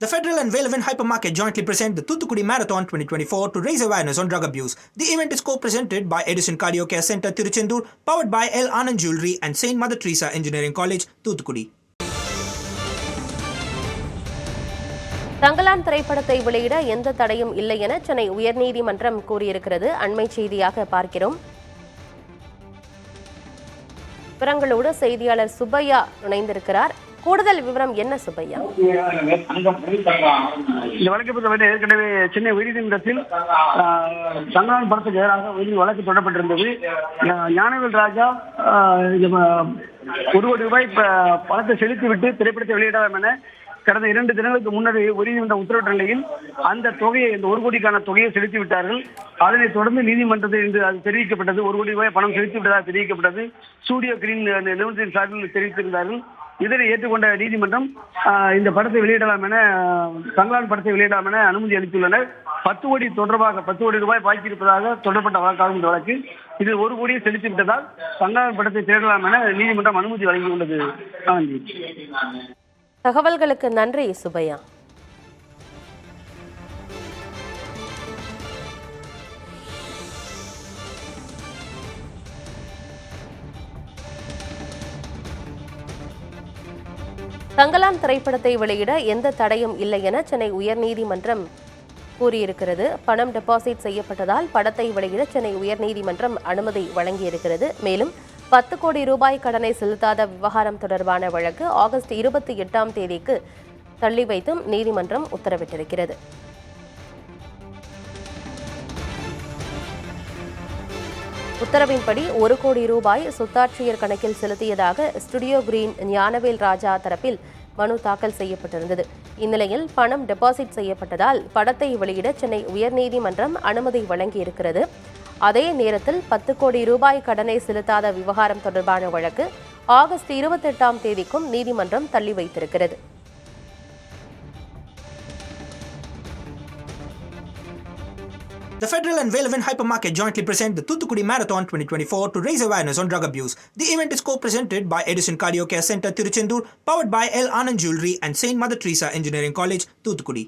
The Federal and Valevan Hypermarket jointly present the Thoothukudi Marathon 2024 to raise awareness on drug abuse. The event is co-presented by Edison Cardio Care Center, Tiruchendur, powered by L. Anand Jewelry and Saint Mother Teresa Engineering College, Thoothukudi. Thangalaan திரைப்படத்தை வெளியிட எந்த தடையும் இல்லை என சென்னை உயர்நீதிமன்றம் கூறியிருக்கிறது. அண்மை செய்தியாக பார்க்கிறோம். விவரங்களோடு செய்தியாளர் சுப்பையா இணைந்திருக்கிறார். கூடுதல் விவரம் என்ன சுப்பையா? இந்த வழக்கை பொறுத்தவரை ஏற்கனவே சென்னை உயர்நீதிமன்றத்தில் தங்கலான் படத்துக்கு எதிராக வழக்கு தொடரப்பட்டிருந்தது. ஞானவேல் ராஜா 1 கோடி ரூபாய் பணத்தை செலுத்திவிட்டு திரைப்படத்தை வெளியிடலாம் என கடந்த 2 தினங்களுக்கு முன்னர் உயர்நீதிமன்றம் உத்தரவிட்ட நிலையில் அந்த தொகையை, இந்த 1 கோடிக்கான தொகையை செலுத்தி விட்டார்கள். அதனைத் தொடர்ந்து நீதிமன்றத்தில் இன்று அது தெரிவிக்கப்பட்டது. 1 கோடி ரூபாய் பணம் செலுத்தி விட்டதாக தெரிவிக்கப்பட்டது. ஸ்டூடியோ கிரீன் நிறுவனத்தின் சார்பில் தெரிவித்திருந்தார்கள். இதனை ஏற்றுக்கொண்ட நீதிமன்றம் இந்த படத்தை வெளியிடலாம் என, தங்கலான் படத்தை வெளியிடலாம் என அனுமதி அளித்துள்ளனர். 10 கோடி தொடர்பாக 10 கோடி ரூபாய் பாக்கி இருப்பதாக தொடரப்பட்ட வழக்காகும் இந்த வழக்கு. இதில் 1 கோடியை செலுத்தி விட்டதால் தங்கலான் படத்தை திரையிடலாம் என நீதிமன்றம் அனுமதி வழங்கியுள்ளது. தகவல்களுக்கு நன்றி சுப்பையா. தங்கலான் திரைப்படத்தை வெளியிட எந்த தடையும் இல்லை என சென்னை உயர்நீதிமன்றம் கூறியிருக்கிறது. பணம் டெபாசிட் செய்யப்பட்டதால் படத்தை வெளியிட சென்னை உயர்நீதிமன்றம் அனுமதி வழங்கியிருக்கிறது. மேலும் 10 கோடி ரூபாய் கடனை செலுத்தாத விவகாரம் தொடர்பான வழக்கு ஆகஸ்ட் 28ஆம் தேதிக்கு தள்ளி வைத்தும் நீதிமன்றம் உத்தரவிட்டிருக்கிறது. உத்தரவின்படி 1 கோடி ரூபாய் சொத்தாட்சியர் கணக்கில் செலுத்தியதாக ஸ்டுடியோ கிரீன் ஞானவேல் ராஜா தரப்பில் மனு தாக்கல் செய்யப்பட்டிருந்தது. இந்நிலையில் பணம் டெபாசிட் செய்யப்பட்டதால் படத்தை வெளியிட சென்னை உயர்நீதிமன்றம் அனுமதி வழங்கியிருக்கிறது. அதே நேரத்தில் 10 கோடி ரூபாய் கடனை செலுத்தாத விவகாரம் தொடர்பான வழக்கு ஆகஸ்ட் 28ஆம் தேதிக்கும் நீதிமன்றம் தள்ளி வைத்திருக்கிறது. The Federal and Valevan Hypermarket jointly present the Thoothukudi Marathon 2024 to raise awareness on drug abuse. The event is co-presented by Edison Cardio Care Center, Tiruchendur, powered by L. Anand Jewelry and Saint Mother Teresa Engineering College, Thoothukudi.